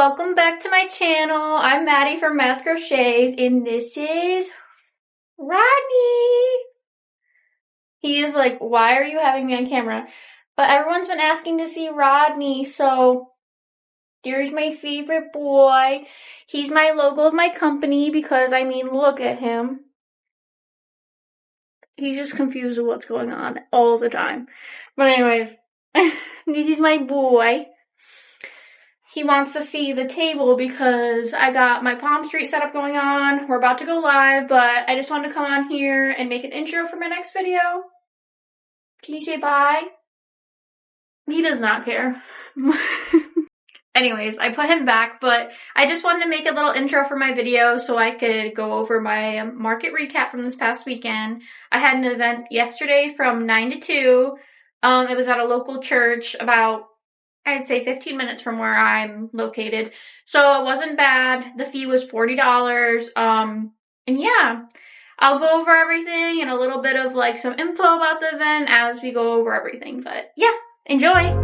Welcome back to my channel. I'm Maddie from Math Crochets, and this is Rodney. He is like, why are you having me on camera? But everyone's been asking to see Rodney, so here's my favorite boy. He's my logo of my company because, I mean, look at him. He's just confused with what's going on all the time. But anyways, this is my boy. He wants to see the table because I got my Palm Street setup going on. We're about to go live, but I just wanted to come on here and make an intro for my next video. Can you say bye? He does not care. Anyways, I put him back, but I just wanted to make a little intro for my video so I could go over my market recap from this past weekend. I had an event yesterday from 9 to 2. It was at a local church about, I'd say 15 minutes from where I'm located. So it wasn't bad. The fee was $40. And yeah, I'll go over everything and a little bit of like some info about the event as we go over everything. But yeah, enjoy.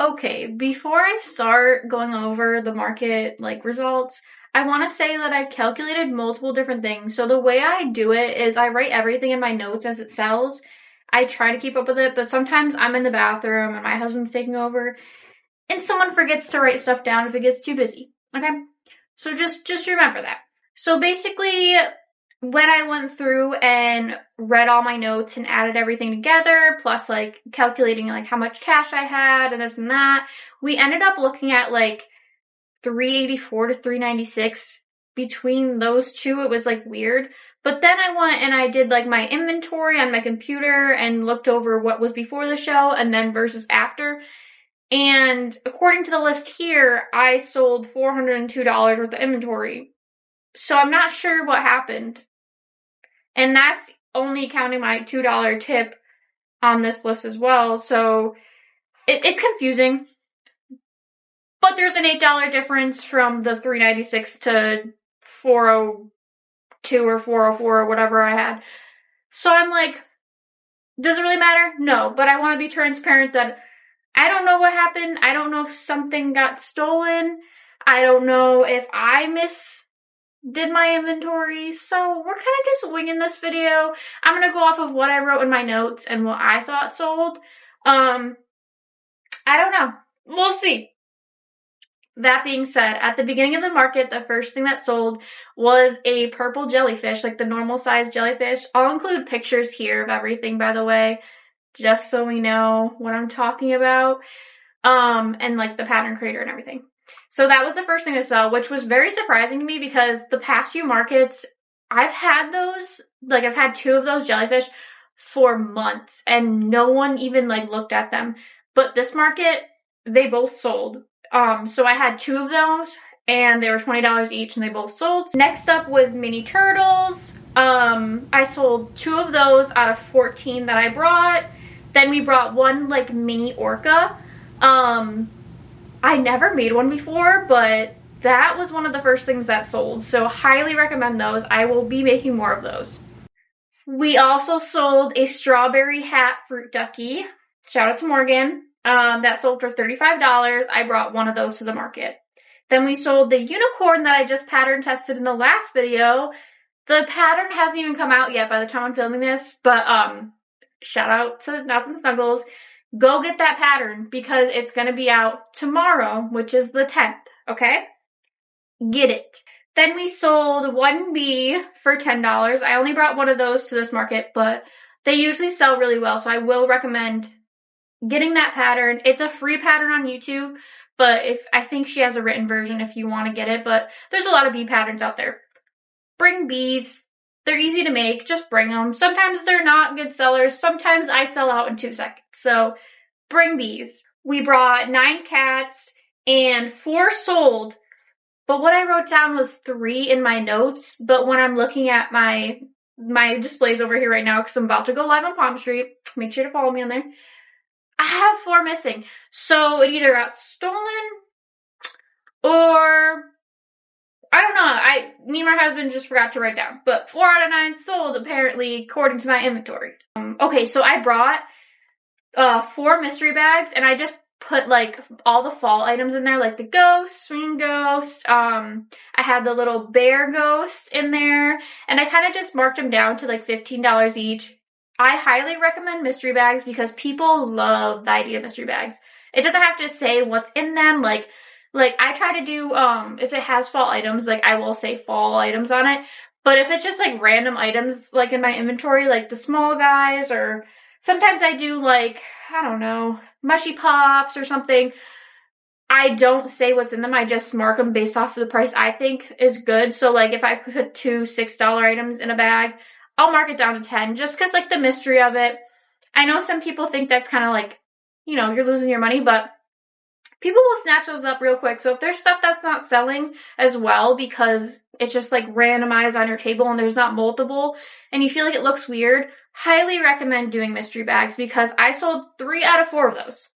Okay, before I start going over the market results, I want to say that I've calculated multiple different things. So the way I do it is I write everything in my notes as it sells. I try to keep up with it, but sometimes I'm in the bathroom and my husband's taking over and someone forgets to write stuff down if it gets too busy. Okay? So just remember that. So basically, when I went through and read all my notes and added everything together, plus like calculating like how much cash I had and this and that, we ended up looking at like $384 to $396. Between those two, it was like weird. But then I went and I did like my inventory on my computer and looked over what was before the show and then versus after. And according to the list here, I sold $402 worth of inventory. So I'm not sure what happened. And that's only counting my $2 tip on this list as well. So it's confusing. But there's an $8 difference from the $396 to $402 or $404 or whatever I had. So I'm like, does it really matter? No, but I want to be transparent that I don't know what happened. I don't know if something got stolen. I don't know if I did my inventory, so we're kind of just winging this video. I'm going to go off of what I wrote in my notes and what I thought sold. I don't know. We'll see. That being said, at the beginning of the market, the first thing that sold was a purple jellyfish, like the normal size jellyfish. I'll include pictures here of everything, by the way, just so we know what I'm talking about. And like the pattern creator and everything. So that was the first thing to sell, which was very surprising to me because the past few markets, I've had those, like I've had 2 of those jellyfish for months and no one even like looked at them. But this market, they both sold. So I had 2 of those and they were $20 each and they both sold. Next up was mini turtles. I sold 2 of those out of 14 that I brought. Then we brought one like mini orca. I never made one before, but that was one of the first things that sold. So highly recommend those. I will be making more of those. We also sold a strawberry hat fruit ducky. Shout out to Morgan. That sold for $35. I brought one of those to the market. Then we sold the unicorn that I just pattern tested in the last video. The pattern hasn't even come out yet by the time I'm filming this, but shout out to Nothing Snuggles. Go get that pattern because it's going to be out tomorrow, which is the 10th, okay? Get it. Then we sold one bee for $10. I only brought one of those to this market, but they usually sell really well, so I will recommend getting that pattern. It's a free pattern on YouTube, but I think she has a written version if you want to get it, but there's a lot of bee patterns out there. Bring bees. They're easy to make. Just bring them. Sometimes they're not good sellers. Sometimes I sell out in 2 seconds. So bring these. We brought 9 cats and 4 sold. But what I wrote down was 3 in my notes. But when I'm looking at my displays over here right now, because I'm about to go live on Palm Street, make sure to follow me on there, I have 4 missing. So it either got stolen or I don't know. Me and my husband just forgot to write down. But 4 out of 9 sold, apparently, according to my inventory. Okay, so I brought 4 mystery bags, and I just put, like, all the fall items in there, like the ghost, swinging ghost. I had the little bear ghost in there, and I kind of just marked them down to, like, $15 each. I highly recommend mystery bags because people love the idea of mystery bags. It doesn't have to say what's in them, like I try to do, if it has fall items, like, I will say fall items on it. But if it's just, like, random items, like, in my inventory, like the small guys, or sometimes I do, like, I don't know, mushy pops or something, I don't say what's in them. I just mark them based off of the price I think is good. So, like, if I put 2 $6 items in a bag, I'll mark it down to 10 just because, like, the mystery of it. I know some people think that's kind of like, you know, you're losing your money, but people will snatch those up real quick. So if there's stuff that's not selling as well because it's just like randomized on your table and there's not multiple and you feel like it looks weird, highly recommend doing mystery bags because I sold 3 out of 4 of those.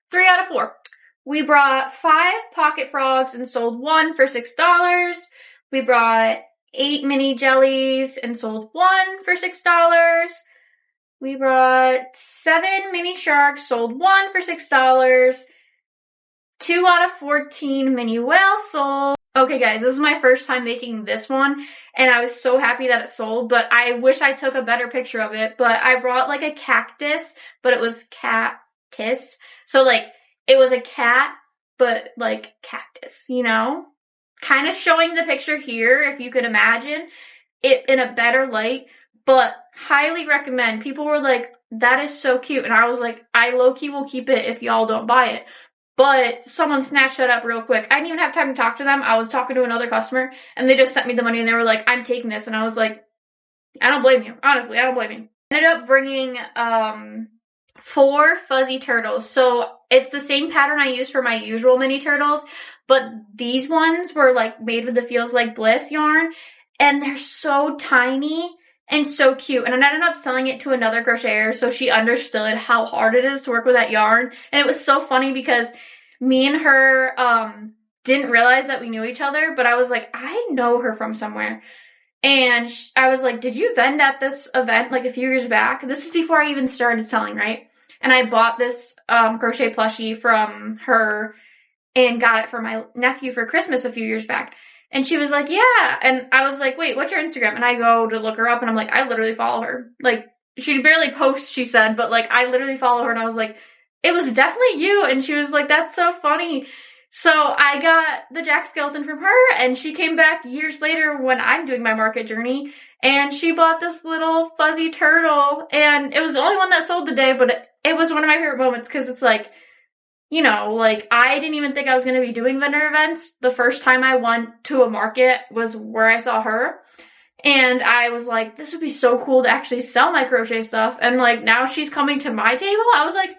3 out of 4. We brought 5 pocket frogs and sold 1 for $6. We brought 8 mini jellies and sold 1 for $6. We brought 7 mini sharks, sold 1 for $6. 2 out of 14 mini whales sold. Okay guys, this is my first time making this one, and I was so happy that it sold, but I wish I took a better picture of it. But I brought like a cactus, but it was cactus. So like, it was a cat, but like cactus, you know? Kind of showing the picture here, if you could imagine it in a better light, but highly recommend. People were like, that is so cute. And I was like, I low-key will keep it if y'all don't buy it. But someone snatched that up real quick. I didn't even have time to talk to them. I was talking to another customer, and they just sent me the money, and they were like, I'm taking this. And I was like, I don't blame you. Honestly, I don't blame you. I ended up bringing 4 fuzzy turtles. So it's the same pattern I use for my usual mini turtles, but these ones were like made with the Feels Like Bliss yarn, and they're so tiny and so cute. And I ended up selling it to another crocheter, so she understood how hard it is to work with that yarn. And it was so funny because me and her didn't realize that we knew each other, but I was like, I know her from somewhere. And I was like, did you vend at this event like a few years back? This is before I even started selling, right? And I bought this crochet plushie from her and got it for my nephew for Christmas a few years back. And she was like, yeah. And I was like, wait, what's your Instagram? And I go to look her up, and I'm like, I literally follow her. Like, she barely posts, she said, but like, I literally follow her. And I was like, it was definitely you. And she was like, that's so funny. So I got the Jack Skeleton from her, and she came back years later when I'm doing my market journey, and she bought this little fuzzy turtle, and it was the only one that sold the day, but it was one of my favorite moments because it's like, you know, like, I didn't even think I was going to be doing vendor events. The first time I went to a market was where I saw her. And I was like, this would be so cool to actually sell my crochet stuff. And like, now she's coming to my table. I was like,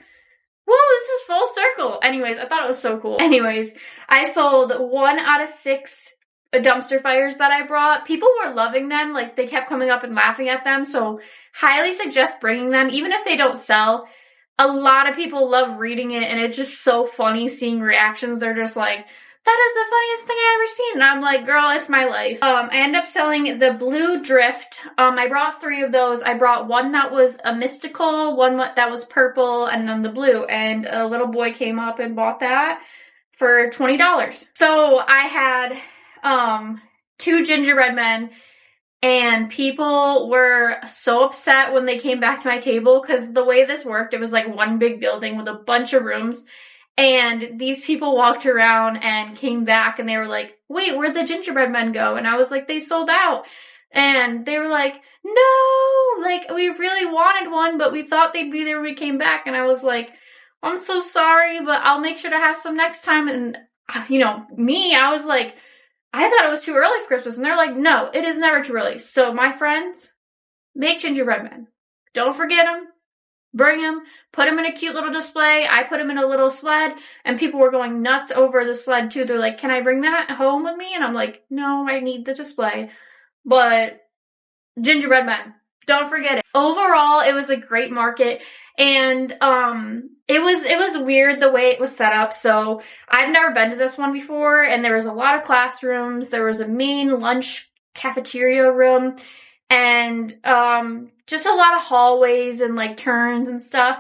whoa, this is full circle. Anyways, I thought it was so cool. Anyways, I sold 1 out of 6 dumpster fires that I brought. People were loving them. Like, they kept coming up and laughing at them. So highly suggest bringing them, even if they don't sell. A lot of people love reading it, and it's just so funny seeing reactions. They're just like, that is the funniest thing I ever seen. And I'm like, girl, it's my life. I ended up selling the blue drift. I brought 3 of those. I brought one that was a mystical, one that was purple, and then the blue. And a little boy came up and bought that for $20. So I had 2 gingerbread men. And people were so upset when they came back to my table because the way this worked, it was like one big building with a bunch of rooms. And these people walked around and came back and they were like, wait, where'd the gingerbread men go? And I was like, they sold out. And they were like, no, like, we really wanted one, but we thought they'd be there when we came back. And I was like, I'm so sorry, but I'll make sure to have some next time. And, you know, I was like, I thought it was too early for Christmas. And they're like, no, it is never too early. So my friends, make gingerbread men. Don't forget them. bring them, put them in a cute little display. I put them in a little sled, and people were going nuts over the sled too. They're like, can I bring that home with me? And I'm like, no, I need the display. But gingerbread men, don't forget it. Overall, it was a great market, and it was weird the way it was set up. So I've never been to this one before, and there was a lot of classrooms. There was a main lunch cafeteria room, and just a lot of hallways and like turns and stuff.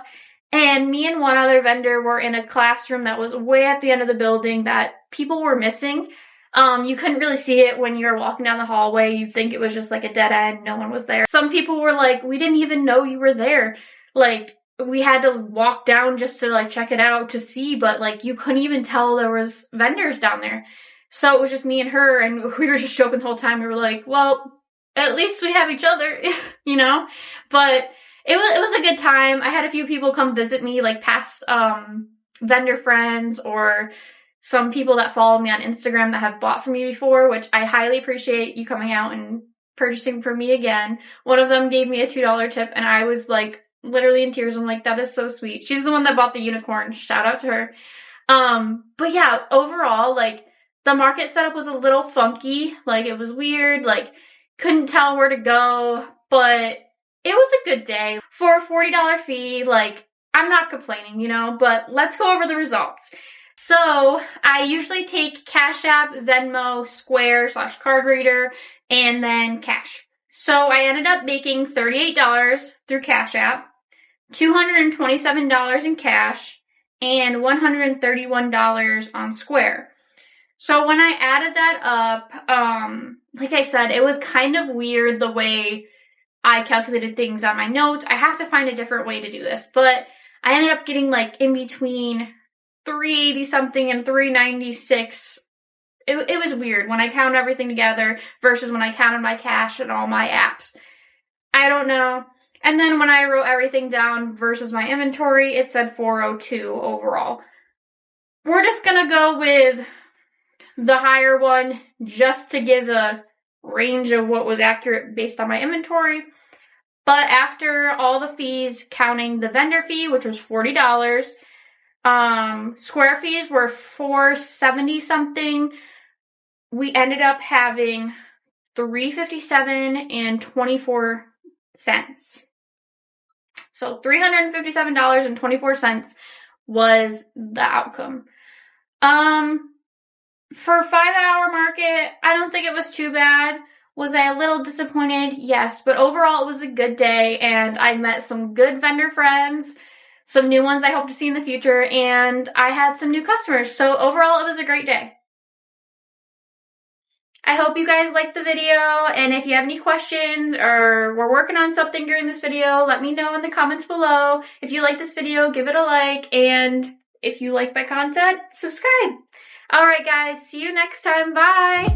And me and one other vendor were in a classroom that was way at the end of the building that people were missing. You couldn't really see it when you were walking down the hallway. You'd think it was just like a dead end. No one was there. Some people were like, we didn't even know you were there. Like, we had to walk down just to like check it out to see, but like you couldn't even tell there was vendors down there. So it was just me and her, and we were just joking the whole time. We were like, well, at least we have each other, you know? But it was a good time. I had a few people come visit me, like past vendor friends or some people that follow me on Instagram that have bought from me before, which I highly appreciate you coming out and purchasing from me again. One of them gave me a $2 tip, and I was like literally in tears. I'm like, that is so sweet. She's the one that bought the unicorn. Shout out to her. But yeah, overall, like the market setup was a little funky. Like it was weird. Like couldn't tell where to go, but it was a good day. For a $40 fee, like I'm not complaining, you know, but let's go over the results. So I usually take Cash App, Venmo, Square / card reader, and then cash. So I ended up making $38 through Cash App, $227 in cash, and $131 on Square. So when I added that up, like I said, it was kind of weird the way I calculated things on my notes. I have to find a different way to do this, but I ended up getting like in between 380 something and 396. It was weird when I counted everything together versus when I counted my cash and all my apps. I don't know. And then when I wrote everything down versus my inventory, it said 402 overall. We're just gonna go with the higher one just to give a range of what was accurate based on my inventory. But after all the fees, counting the vendor fee, which was $40, Square fees were $470 something. We ended up having $357 and 24 cents. So $357 and 24 cents was the outcome. For a 5-hour market, I don't think it was too bad. Was I a little disappointed? Yes, but overall it was a good day, and I met some good vendor friends, some new ones I hope to see in the future, and I had some new customers. So overall it was a great day. I hope you guys liked the video, and if you have any questions or we're working on something during this video, let me know in the comments below. If you like this video, give it a like, and if you like my content, subscribe. Alright guys, see you next time. Bye!